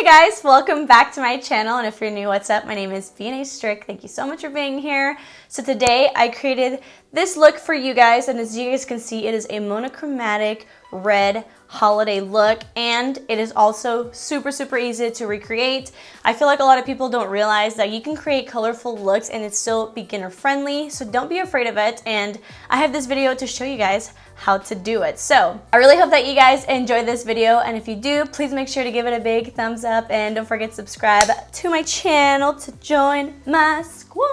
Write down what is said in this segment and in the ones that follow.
guys, welcome back to my channel, and if you're new, what's up? My name is vianney.strick. Thank you so much for being here. So today I created this look for you guys, and as you guys can see, it is a monochromatic red holiday look, and it is also super easy to recreate. I feel like a lot of people don't realize that you can create colorful looks and it's still beginner friendly, so don't be afraid of it, and I have this video to show you guys how to do it. So I really hope that you guys enjoy this video, and if you do, please make sure to give it a big thumbs up and don't forget to subscribe to my channel to join my squad.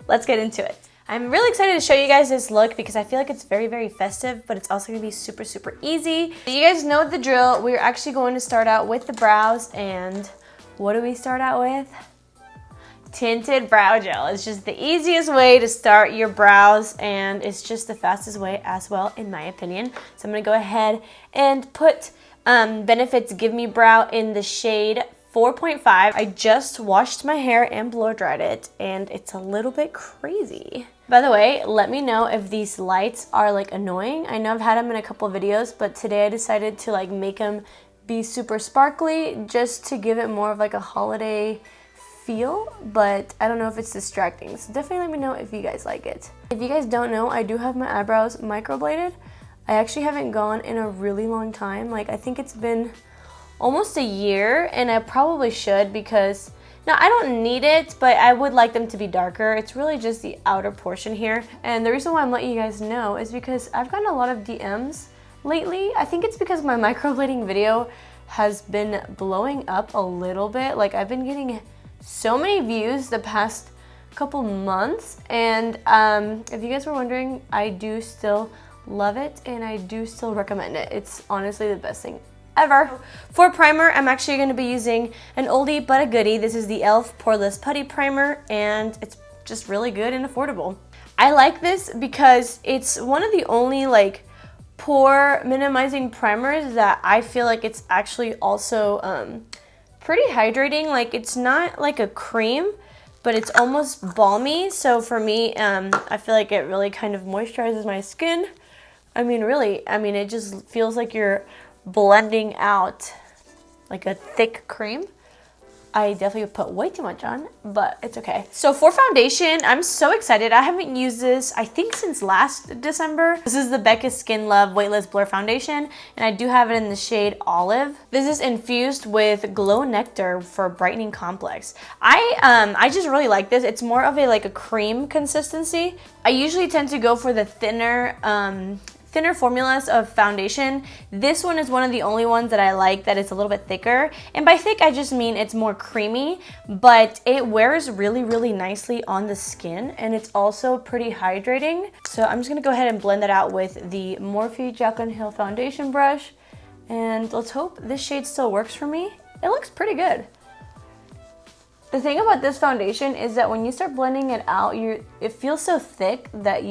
Let's get into it. I'm really excited to show you guys this look because I feel like it's very festive, but it's also gonna be super easy. You guys know the drill. We're actually going to start out with the brows, and what do we start out with? Tinted brow gel. It's just the easiest way to start your brows, and it's just the fastest way as well, in my opinion. So I'm gonna go ahead and put Benefit's Give Me Brow in the shade 4.5. I just washed my hair and blow dried it, and it's a little bit crazy. By the way, let me know if these lights are like annoying. I know I've had them in a couple videos, but today I decided to like make them be super sparkly just to give it more of like a holiday feel, but I don't know if it's distracting, so definitely let me know if you guys like it. If you guys don't know, I do have my eyebrows microbladed. I actually haven't gone in a really long time. Like, I think it's been almost a year, and I probably should, because now I don't need it, but I would like them to be darker. It's really just the outer portion here, and the reason why I'm letting you guys know is because I've gotten a lot of DMs lately. I think it's because my microblading video has been blowing up a little bit. Like, I've been getting so many views the past couple months, and if you guys were wondering, I do still love it and I do still recommend it. It's honestly the best thing ever. For primer, I'm actually going to be using an oldie but a goodie. This is the e.l.f. Poreless Putty Primer, and it's just really good and affordable. I like this because it's one of the only like pore minimizing primers that I feel like it's actually also pretty hydrating. Like, it's not like a cream, but it's almost balmy. So for me, I feel like it really kind of moisturizes my skin. I mean, really, it just feels like you're blending out like a thick cream. I definitely put way too much on, but it's okay. So for foundation, I'm so excited. I haven't used this, I think, since last December. This is the Becca Skin Love Weightless Blur Foundation, and I do have it in the shade Olive. This is infused with Glow Nectar for brightening complex. I just really like this. It's more of a cream consistency. I usually tend to go for the thinner formulas of foundation. This one is one of the only ones that I like that is a little bit thicker, and by thick I just mean it's more creamy, but it wears really nicely on the skin, and it's also pretty hydrating. So I'm just gonna go ahead and blend that out with the Morphe Jaclyn Hill foundation brush, and let's hope this shade still works for me. It looks pretty good. The thing about this foundation is that when you start blending it out, it feels so thick that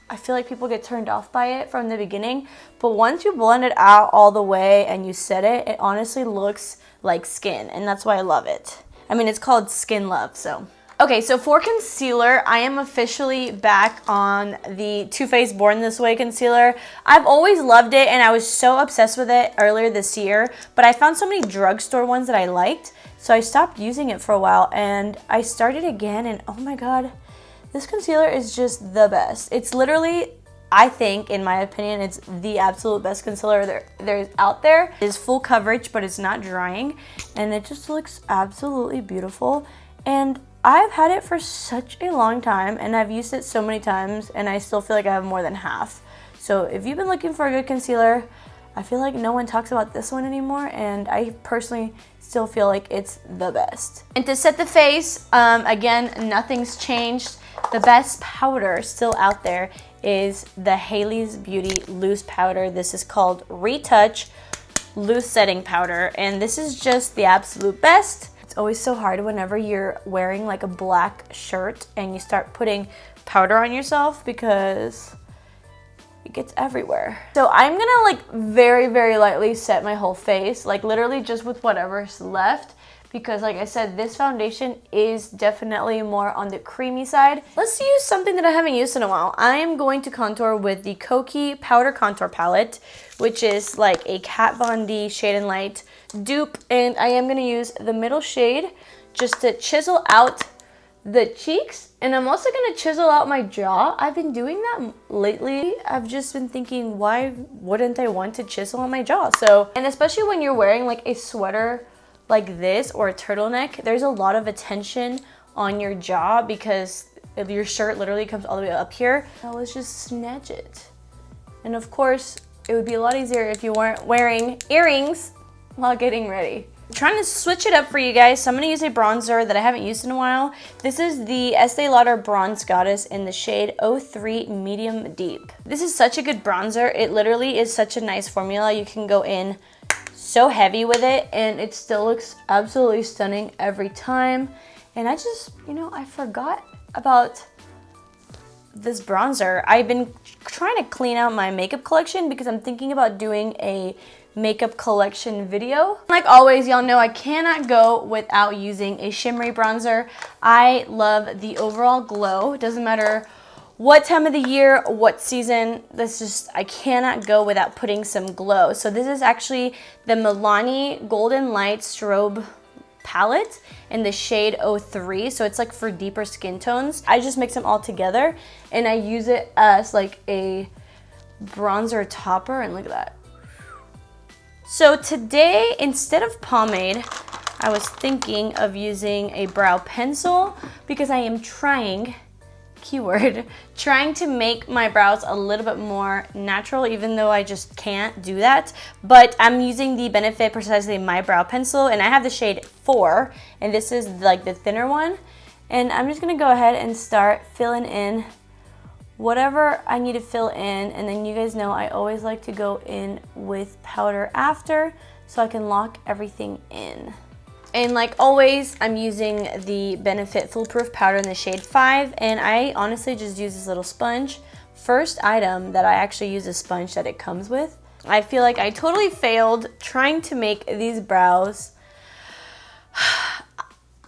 I feel like people get turned off by it from the beginning, but once you blend it out all the way and you set it, it honestly looks like skin, and that's why I love it. I mean, it's called Skin Love, so. Okay, so for concealer, I am officially back on the Too Faced Born This Way concealer. I've always loved it, and I was so obsessed with it earlier this year, but I found so many drugstore ones that I liked, so I stopped using it for a while, and I started again, and oh my god, this concealer is just the best. It's literally, I think, in my opinion, it's the absolute best concealer there's out there. It is full coverage, but it's not drying, and it just looks absolutely beautiful. And I've had it for such a long time, and I've used it so many times, and I still feel like I have more than half. So if you've been looking for a good concealer, I feel like no one talks about this one anymore, and I personally still feel like it's the best. And to set the face, again, nothing's changed. The best powder still out there is the Hailey's Beauty Loose Powder. This is called Retouch Loose Setting Powder, and this is just the absolute best. It's always so hard whenever you're wearing like a black shirt and you start putting powder on yourself because it gets everywhere. So I'm gonna like very lightly set my whole face, like literally just with whatever's left, because like I said, this foundation is definitely more on the creamy side. Let's use something that I haven't used in a while. I am going to contour with the Kokie Powder Contour Palette, which is like a Kat Von D Shade and Light dupe, and I am gonna use the middle shade just to chisel out the cheeks, and I'm also gonna chisel out my jaw. I've been doing that lately. I've just been thinking, why wouldn't I want to chisel on my jaw? So, and especially when you're wearing like a sweater like this or a turtleneck, there's a lot of attention on your jaw because your shirt literally comes all the way up here. Now let's just snatch it. And of course, it would be a lot easier if you weren't wearing earrings while getting ready. I'm trying to switch it up for you guys, so I'm going to use a bronzer that I haven't used in a while. This is the Estee Lauder Bronze Goddess in the shade 03 Medium Deep. This is such a good bronzer. It literally is such a nice formula. You can go in so heavy with it and it still looks absolutely stunning every time. And I just, you know, I forgot about this bronzer. I've been trying to clean out my makeup collection because I'm thinking about doing a makeup collection video. Like always, y'all know I cannot go without using a shimmery bronzer. I love the overall glow. It doesn't matter what time of the year, what season, I cannot go without putting some glow. So this is actually the Milani Golden Light Strobe palette in the shade 03, so it's like for deeper skin tones. I just mix them all together and I use it as like a bronzer topper, and look at that. So today, instead of pomade, I was thinking of using a brow pencil because I am trying, keyword, trying to make my brows a little bit more natural, even though I just can't do that. But I'm using the Benefit Precisely My Brow Pencil, and I have the shade 4, and this is like the thinner one. And I'm just gonna go ahead and start filling in whatever I need to fill in, and then you guys know I always like to go in with powder after so I can lock everything in. And like always, I'm using the Benefit Foolproof powder in the shade 5, and I honestly just use this little sponge. First item that I actually use a sponge that it comes with. I feel like I totally failed trying to make these brows.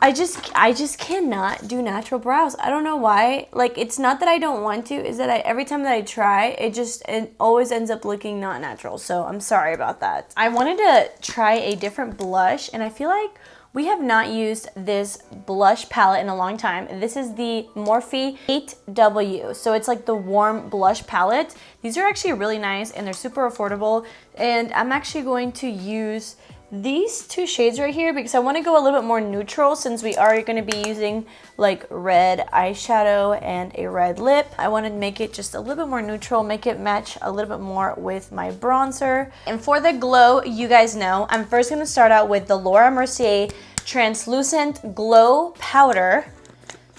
I just cannot do natural brows. I don't know why. Like, it's not that I don't want to, is that every time that I try, it always ends up looking not natural. So I'm sorry about that. I wanted to try a different blush, and I feel like we have not used this blush palette in a long time. This is the Morphe 8W. So it's like the warm blush palette. These are actually really nice and they're super affordable. And I'm actually going to use these two shades right here because I want to go a little bit more neutral since we are going to be using like red eyeshadow and a red lip. I want to make it just a little bit more neutral, make it match a little bit more with my bronzer. And for the glow, you guys know, I'm first going to start out with the Laura Mercier Translucent Glow Powder.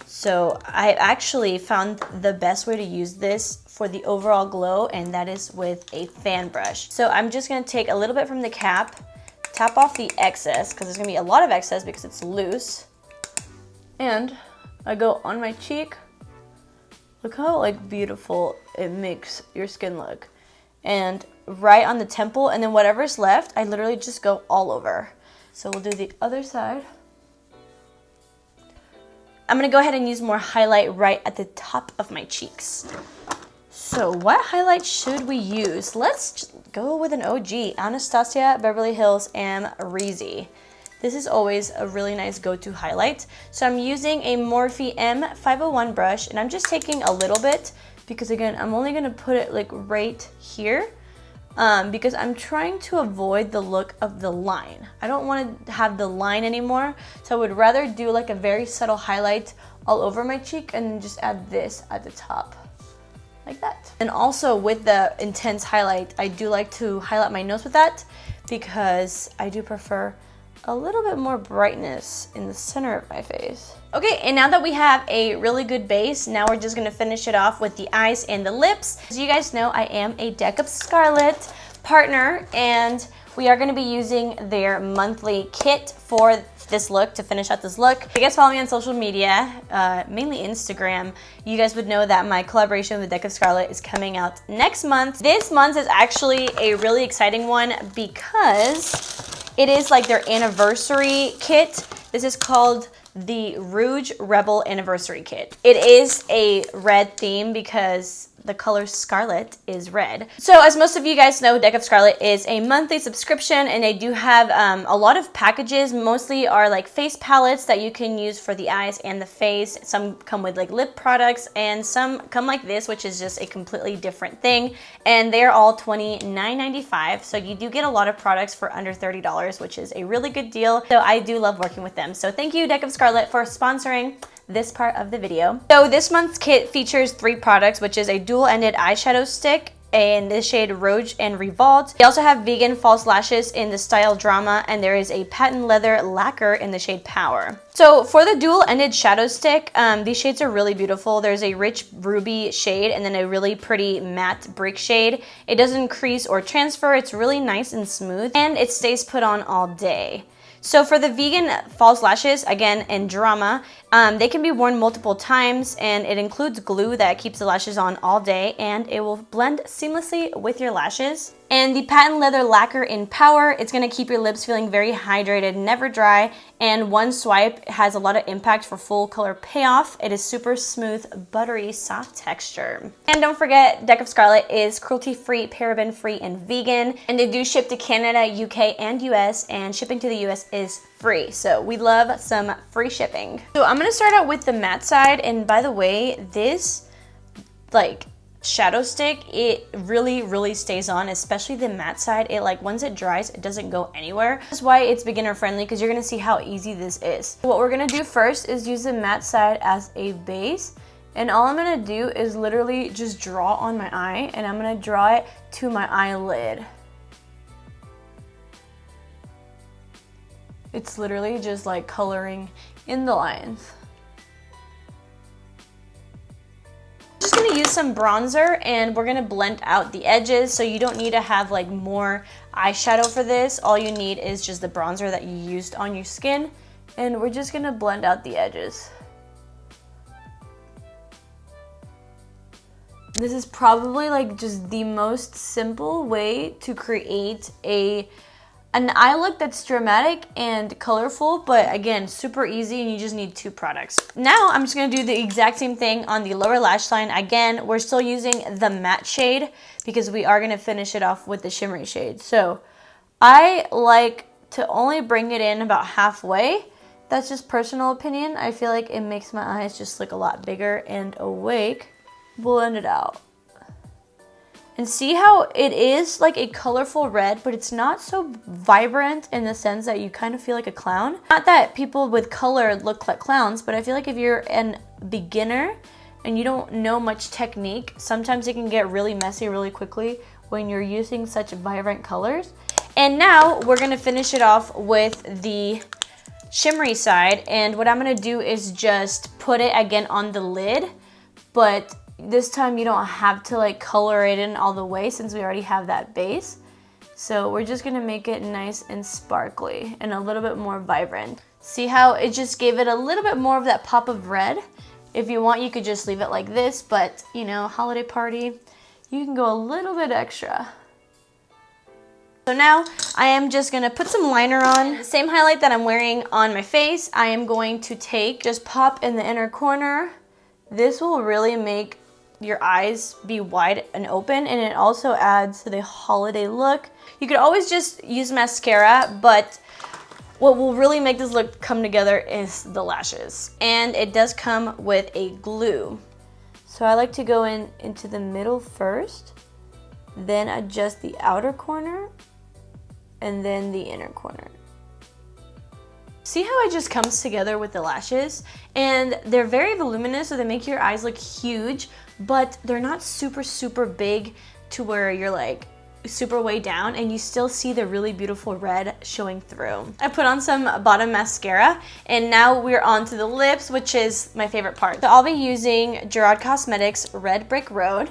So I actually found the best way to use this for the overall glow, and that is with a fan brush. So I'm just going to take a little bit from the cap, tap off the excess because there's gonna be a lot of excess because it's loose, and I go on my cheek. Look how like beautiful it makes your skin look, and right on the temple, and then whatever's left I literally just go all over. So we'll do the other side. I'm gonna go ahead and use more highlight right at the top of my cheeks. So what highlight should we use? Let's just go with an OG, Anastasia Beverly Hills Amrezy. This is always a really nice go-to highlight. So I'm using a Morphe M501 brush, and I'm just taking a little bit because again, I'm only gonna put it like right here because I'm trying to avoid the look of the line. I don't want to have the line anymore, so I would rather do like a very subtle highlight all over my cheek and then just add this at the top. Like that. And also with the intense highlight, I do like to highlight my nose with that because I do prefer a little bit more brightness in the center of my face. Okay, and now that we have a really good base, now we're just gonna finish it off with the eyes and the lips. As you guys know, I am a Deck Up Scarlet partner, and we are gonna be using their monthly kit for this look, to finish out this look. If you guys follow me on social media, mainly Instagram, you guys would know that my collaboration with Deck of Scarlet is coming out next month. This month is actually a really exciting one because It is like their anniversary kit. This is called the Rouge Rebel Anniversary Kit. It is a red theme because the color Scarlet is red. So as most of you guys know, Deck of Scarlet is a monthly subscription, and they do have a lot of packages. Mostly are like face palettes that you can use for the eyes and the face. Some come with like lip products, and some come like this, which is just a completely different thing. And they're all $29.95. So you do get a lot of products for under $30, which is a really good deal. So I do love working with them. So thank you, Deck of Scarlet, for sponsoring this part of the video. So this month's kit features 3 products, which is a dual-ended eyeshadow stick in the shade Rouge and Revolt. They also have vegan false lashes in the style Drama, and there is a patent leather lacquer in the shade Power. So for the dual-ended shadow stick, these shades are really beautiful. There's a rich ruby shade and then a really pretty matte brick shade. It doesn't crease or transfer. It's really nice and smooth, and it stays put on all day. So for the vegan false lashes, again in Drama, they can be worn multiple times, and it includes glue that keeps the lashes on all day, and it will blend seamlessly with your lashes. And the patent leather lacquer in Power, it's going to keep your lips feeling very hydrated, never dry, and one swipe has a lot of impact for full color payoff. It is super smooth, buttery, soft texture. And don't forget, Deck of Scarlet is cruelty-free, paraben-free, and vegan, and they do ship to Canada, UK, and US, and shipping to the US is free. So we love some free shipping. So I'm going to start out with the matte side, and by the way, this like shadow stick, it really stays on, especially the matte side. It like once it dries, it doesn't go anywhere. That's why it's beginner friendly, because you're gonna see how easy this is. What we're gonna do first is use the matte side as a base, and all I'm gonna do is literally just draw on my eye, and I'm gonna draw it to my eyelid. It's literally just like coloring in the lines. Just gonna use some bronzer, and we're gonna blend out the edges, so you don't need to have like more eyeshadow for this. All you need is just the bronzer that you used on your skin, and we're just gonna blend out the edges. This is probably like just the most simple way to create an eye look that's dramatic and colorful, but again, super easy, and you just need 2 products. Now, I'm just gonna do the exact same thing on the lower lash line. Again, we're still using the matte shade because we are gonna finish it off with the shimmery shade. So I like to only bring it in about halfway. That's just personal opinion. I feel like it makes my eyes just look a lot bigger and awake. Blend it out. And see how it is like a colorful red, but it's not so vibrant in the sense that you kind of feel like a clown. Not that people with color look like clowns, but I feel like if you're a beginner and you don't know much technique, sometimes it can get really messy really quickly when you're using such vibrant colors. And now we're gonna finish it off with the shimmery side. And what I'm gonna do is just put it again on the lid, but this time you don't have to like color it in all the way since we already have that base. So we're just gonna make it nice and sparkly and a little bit more vibrant. See how it just gave it a little bit more of that pop of red? If you want, you could just leave it like this, but you know, holiday party, you can go a little bit extra. So now I am just gonna put some liner on. The same highlight that I'm wearing on my face, I am going to just pop in the inner corner. This will really make your eyes be wide and open, and it also adds to the holiday look. You could always just use mascara, but what will really make this look come together is the lashes. And it does come with a glue. So I like to go into the middle first, then adjust the outer corner, and then the inner corner. See how it just comes together with the lashes? And they're very voluminous, so they make your eyes look huge, but they're not super big to where you're like super way down, and you still see the really beautiful red showing through. I put on some bottom mascara, and now we're on to the lips, which is my favorite part. So I'll be using Gerard Cosmetics Red Brick Road,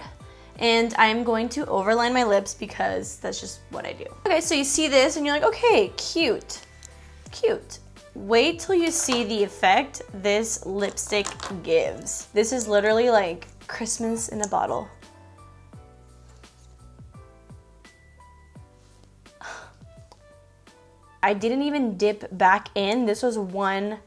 and I'm going to overline my lips because that's just what I do. Okay, so you see this and you're like, okay, cute. Wait till you see the effect this lipstick gives. This is literally like Christmas in a bottle. I didn't even dip back in. This was one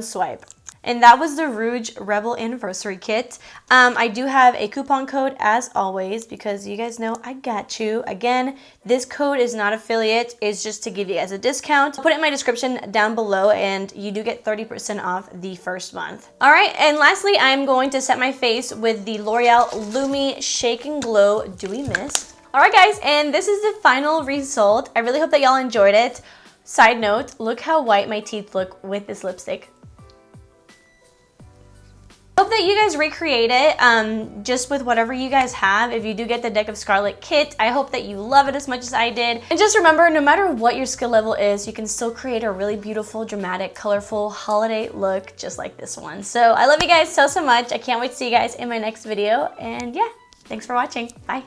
swipe. And that was the Rouge Rebel Anniversary Kit. I do have a coupon code as always because you guys know I got you. Again, this code is not affiliate. It's just to give you guys a discount. I'll put it in my description down below and you do get 30% off the first month. All right, and lastly, I'm going to set my face with the L'Oreal Lumi Shake and Glow Dewy Mist. All right, guys, and this is the final result. I really hope that y'all enjoyed it. Side note, look how white my teeth look with this lipstick. Hope that you guys recreate it just with whatever you guys have. If you do get the Deck of Scarlet kit, I hope that you love it as much as I did. And just remember, no matter what your skill level is, you can still create a really beautiful, dramatic, colorful holiday look just like this one. So I love you guys so much. I can't wait to see you guys in my next video. And yeah, thanks for watching. Bye.